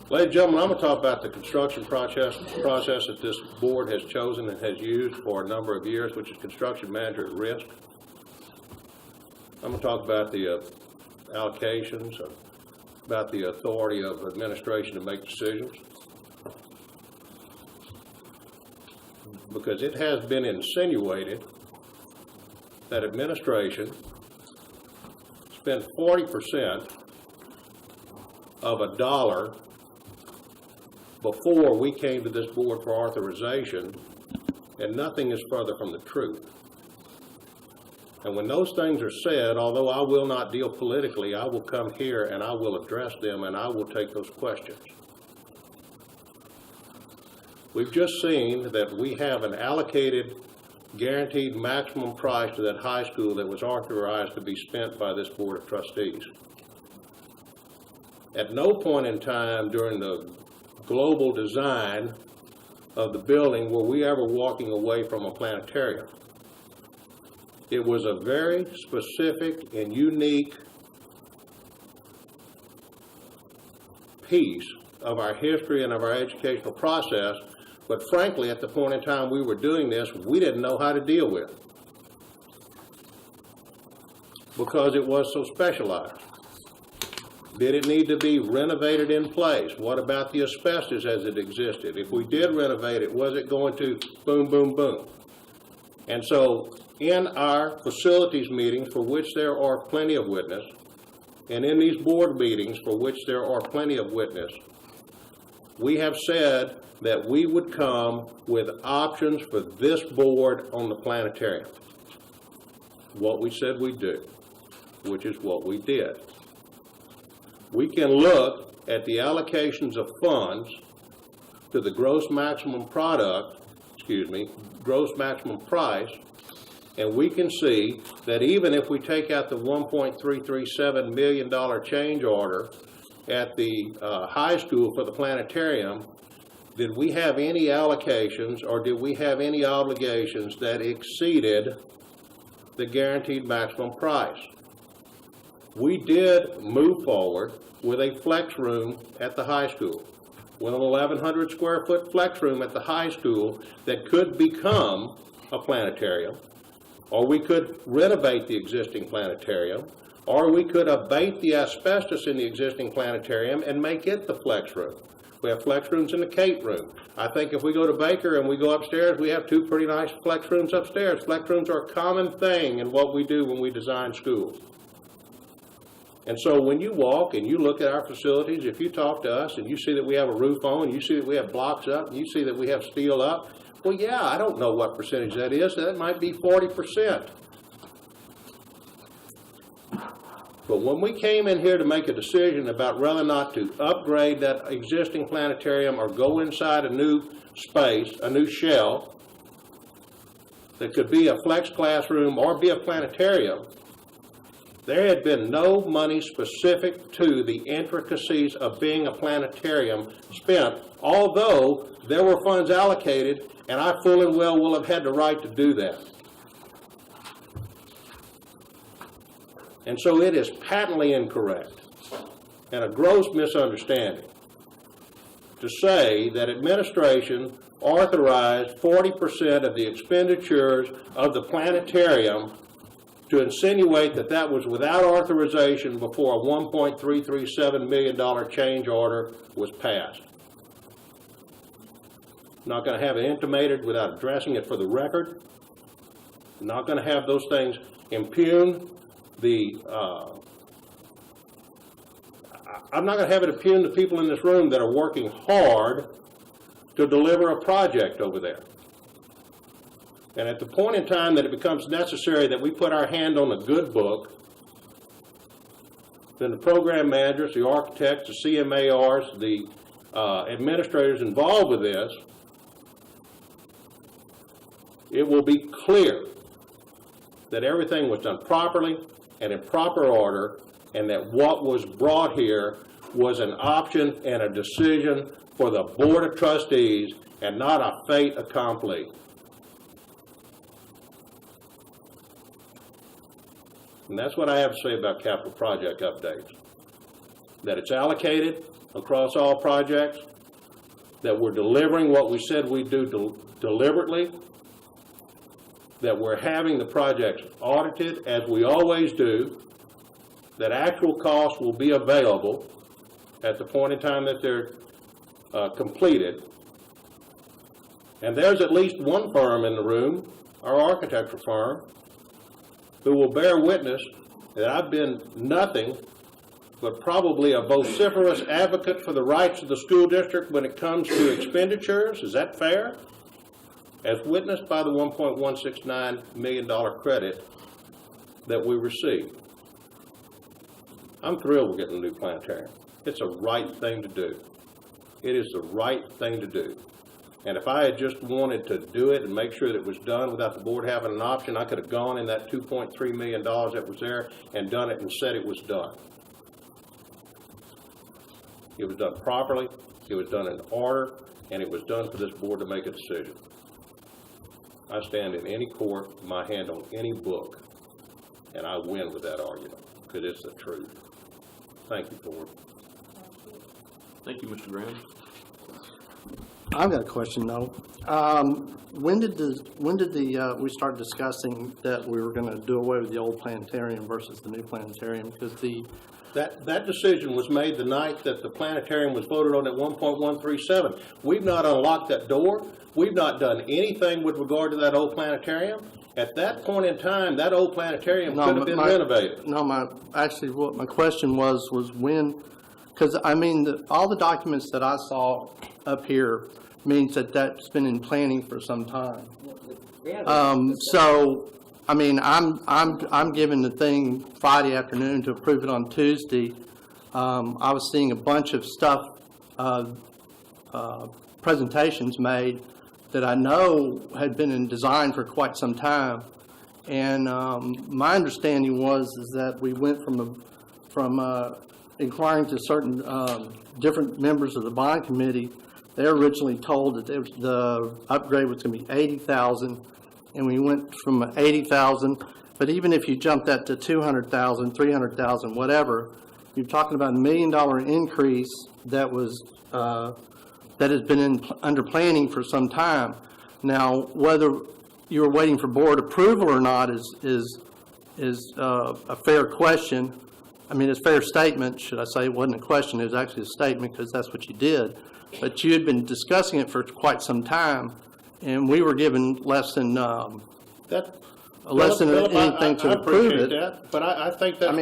Ladies and gentlemen, I'm going to talk about the construction process that this board has chosen and has used for a number of years, which is construction manager at risk. I'm going to talk about the allocations, about the authority of administration to make decisions, because it has been insinuated that administration spent 40% of a dollar before we came to this board for authorization, and nothing is further from the truth. And when those things are said, although I will not deal politically, I will come here and I will address them and I will take those questions. We've just seen that we have an allocated, guaranteed maximum price to that high school that was authorized to be spent by this Board of Trustees. At no point in time during the global design of the building were we ever walking away from a planetarium. It was a very specific and unique piece of our history and of our educational process, but frankly, at the point in time we were doing this, we didn't know how to deal with it because it was so specialized. Did it need to be renovated in place? What about the asbestos as it existed? If we did renovate it, was it going to boom, boom, boom? And so in our facilities meetings, for which there are plenty of witness, and in these board meetings, for which there are plenty of witness, we have said that we would come with options for this board on the planetarium. What we said we'd do, which is what we did. We can look at the allocations of funds to the gross maximum maximum price, and we can see that even if we take out the $1.337 million change order at the high school for the planetarium, did we have any allocations or did we have any obligations that exceeded the guaranteed maximum price? We did move forward with a flex room at the high school, with an 1,100 square foot flex room at the high school that could become a planetarium, or we could renovate the existing planetarium, or we could abate the asbestos in the existing planetarium and make it the flex room. We have flex rooms in the Kate room. I think if we go to Baker and we go upstairs, we have two pretty nice flex rooms upstairs. Flex rooms are a common thing in what we do when we design schools. And so when you walk and you look at our facilities, if you talk to us and you see that we have a roof on, you see that we have blocks up, and you see that we have steel up, well, yeah, I don't know what percentage that is. That might be 40%. But when we came in here to make a decision about whether or not to upgrade that existing planetarium or go inside a new space, a new shell, that could be a flex classroom or be a planetarium, there had been no money specific to the intricacies of being a planetarium spent, although there were funds allocated, and I full and well will have had the right to do that. And so it is patently incorrect and a gross misunderstanding to say that administration authorized 40% of the expenditures of the planetarium, to insinuate that that was without authorization before a $1.337 million change order was passed. Not going to have it intimated without addressing it for the record. Not going to have those things impugn the, I'm not going to have it impugn the people in this room that are working hard to deliver a project over there. And at the point in time that it becomes necessary that we put our hand on a good book, then the program managers, the architects, the CMARs, the administrators involved with this, it will be clear that everything was done properly and in proper order, and that what was brought here was an option and a decision for the Board of Trustees and not a fait accompli. And that's what I have to say about capital project updates. That it's allocated across all projects, that we're delivering what we said we'd do deliberately, that we're having the projects audited as we always do, that actual costs will be available at the point in time that they're completed. And there's at least one firm in the room, our architecture firm, who will bear witness that I've been nothing but probably a vociferous advocate for the rights of the school district when it comes to expenditures. Is that fair? As witnessed by the $1.169 million credit that we received. I'm thrilled we're getting a new planetarium. It's a right thing to do. It is the right thing to do. And if I had just wanted to do it and make sure that it was done without the board having an option, I could have gone in that $2.3 million that was there and done it and said it was done. It was done properly, it was done in order, and it was done for this board to make a decision. I stand in any court, my hand on any book, and I win with that argument, because it's the truth. Thank you, board. Thank you, Mr. Graham. I've got a question though. When did we start discussing that we were going to do away with the old planetarium versus the new planetarium? Because that decision was made the night that the planetarium was voted on at 1.137. We've not unlocked that door. We've not done anything with regard to that old planetarium. At that point in time, that old planetarium could have been renovated. No, what my question was when, because I mean, all the documents that I saw up here means that that's been in planning for some time. So, I mean, I'm given the thing Friday afternoon to approve it on Tuesday. I was seeing a bunch of stuff, presentations made that I know had been in design for quite some time, and my understanding was that we went from inquiring to certain different members of the bond committee. They were originally told that the upgrade was going to be $80,000, and we went from $80,000. But even if you jump that to $200,000, $300,000, whatever, you're talking about $1 million increase that was that has been under planning for some time. Now, whether you were waiting for board approval or not is a fair question. I mean, it's a fair statement, should I say. It wasn't a question, it was actually a statement, because that's what you did. But you had been discussing it for quite some time, and we were given less than anything to approve it. That, but I think I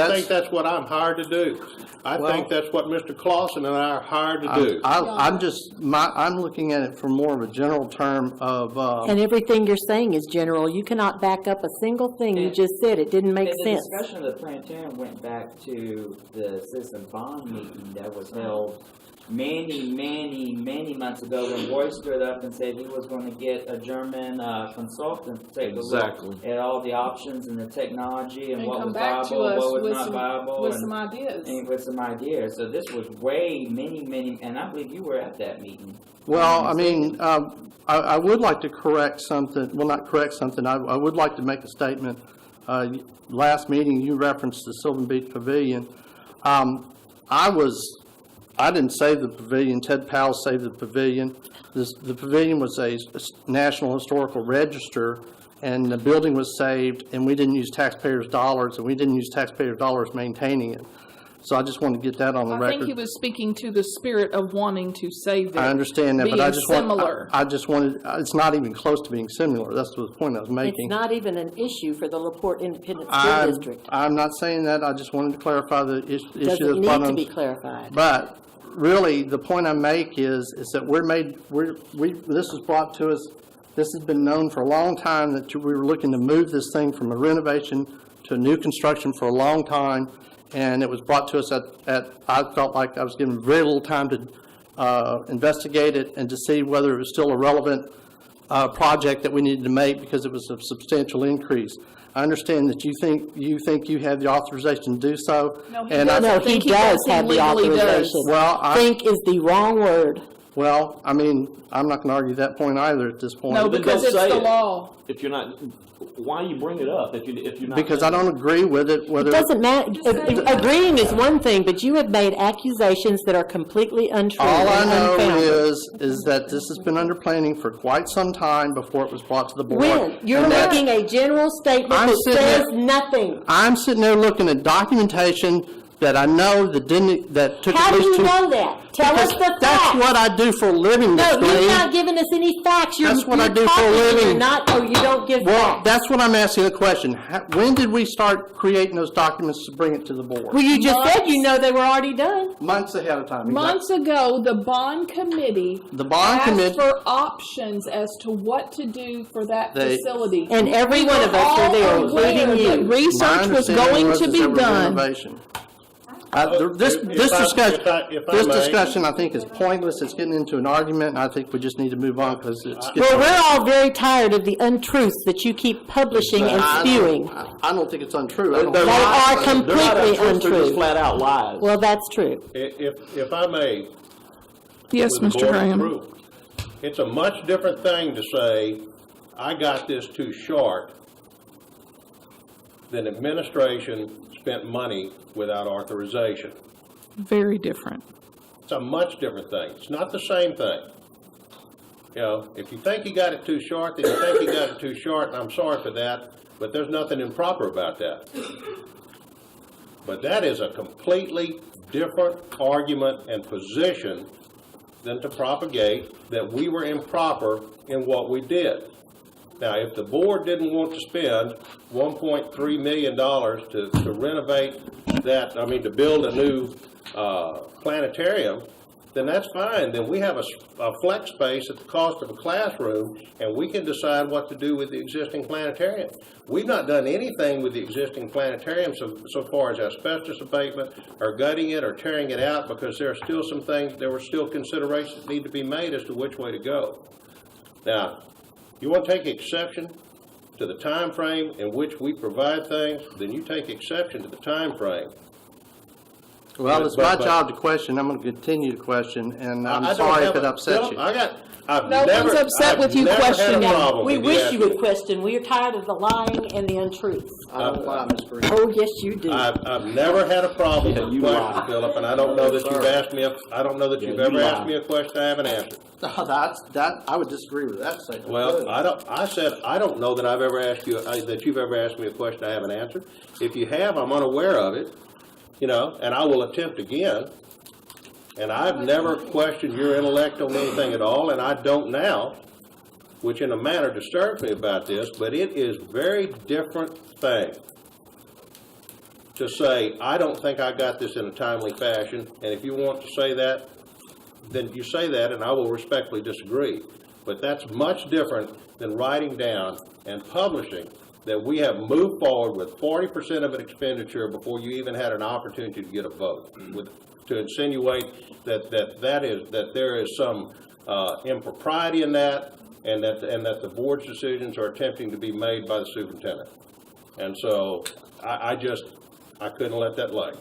think that's what I'm hired to do. I think that's what Mr. Clausen and I are hired to do. I'm looking at it from more of a general term of. And everything you're saying is general. You cannot back up a single thing you just said. It didn't make sense. The discussion of the planetarium went back to the citizen bond meeting that was held many months ago when Roy stood up and said he was going to get a German consultant to take a look at all the options and the technology and what was viable and what was not viable. With some ideas. And with some ideas. So this was way many, and I believe you were at that meeting. Well, I mean, I would like to correct something. Well, not correct something. I would like to make a statement. Last meeting, you referenced the Sylvan Beach Pavilion. I didn't save the pavilion. Ted Powell saved the pavilion. The pavilion was a National Historical Register, and the building was saved, and we didn't use taxpayers' dollars, and we didn't use taxpayers' dollars maintaining it. So I just wanted to get that on the record. I think he was speaking to the spirit of wanting to save it. I understand that, but I just wanted, it's not even close to being similar. That's the point I was making. It's not even an issue for the LaPorte Independent School District. I'm not saying that. I just wanted to clarify the issue. Doesn't need to be clarified. But really, the point I make is that this was brought to us. This has been known for a long time that we were looking to move this thing from a renovation to a new construction for a long time. And it was brought to us I felt like I was given very little time to investigate it and to see whether it was still a relevant project that we needed to make because it was a substantial increase. I understand that you think you have the authorization to do so. No, he does have the authorization. Well, think is the wrong word. Well, I mean, I'm not going to argue that point either at this point. No, then because don't it's say the it. law. If you're not, why you bring it up if you're not? Because I don't agree with it, It whether. doesn't matter, agreeing is one thing, but you have made accusations that are completely untrue All I and know unfounded. is that this has been under planning for quite some time before it was brought to the board. When? You're And that- making a general statement I'm that sitting says there- nothing. I'm sitting there looking at documentation that I know that took How at do least you two. know that? Tell us Because the that's facts. what I do for a living, Ms. No, you're Green. not giving us any facts. You're, That's what I you're do for a talking and living. You're not, you don't give Well, facts. that's what I'm asking the question. When did we start creating those documents to bring it to the board? Well, you just said Months. you know they were already done. Months ahead of time. Months ago, the bond committee The bond asked committee, for options as to what to do for that They- facility. And every We one of us were there, all aware including that you. my research was understanding going was to that be there was done. renovation. If This I- discussion, if I this may. discussion, I think, is pointless. It's getting into an argument, and I think we just need to move on because it's Well, getting. we're all very tired of the untruths that you keep publishing and spewing. I don't think it's untrue. I don't They're They think- are They're not completely untrue, they're just untrue. flat out lies. Well, that's true. If I may, Yes, with the Mr. board's Graham. approval, it's a much different thing to say, I got this too short, than administration spent money without authorization. Very different. It's a much different thing. It's not the same thing. You know, if you think you got it too short, then you think you got it too short, and I'm sorry for that, but there's nothing improper about that. But that is a completely different argument and position than to propagate that we were improper in what we did. Now, if the board didn't want to spend $1.3 million to renovate that, to build a new planetarium, then that's fine. Then we have a flex space at the cost of a classroom, and we can decide what to do with the existing planetarium. We've not done anything with the existing planetarium so far as asbestos abatement or gutting it or tearing it out, because there are still some things, there were still considerations that need to be made as to which way to go. Now, you want to take exception to the time frame in which we provide things, then you take exception to the time frame. Well, it's my But- job to question. I'm going to continue to question, and I I'm don't sorry if have it a- upsets you. I've No never- one's upset with you I've never had a questioning. problem We with wish that. you would question. We are tired of the lying and the untruths. I don't lie, Ms. Green. Oh, yes, you do. I've never had a problem with you the lie. question, Philip, and I don't know that you've asked me, I don't know that you've you ever lie. asked me a question I haven't answered. I would disagree with that statement. Well, I said, I don't know that I've ever asked you, that you've ever asked me a question I haven't answered. If you have, I'm unaware of it, and I will attempt again. And I've never questioned your intellect on anything at all, and I don't now, which in a manner disturbs me about this, but it is very different thing to say, I don't think I got this in a timely fashion, and if you want to say that, then you say that, and I will respectfully disagree. But that's much different than writing down and publishing that we have moved forward with 40% of an expenditure before you even had an opportunity to get a vote. To insinuate that there is some impropriety in that, and that the board's decisions are attempting to be made by the superintendent. And so I couldn't let that lay.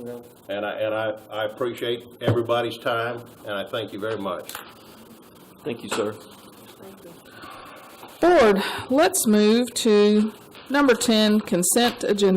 Yeah. And I appreciate everybody's time, and I thank you very much. Thank you, sir. Board, let's move to number 10, consent agenda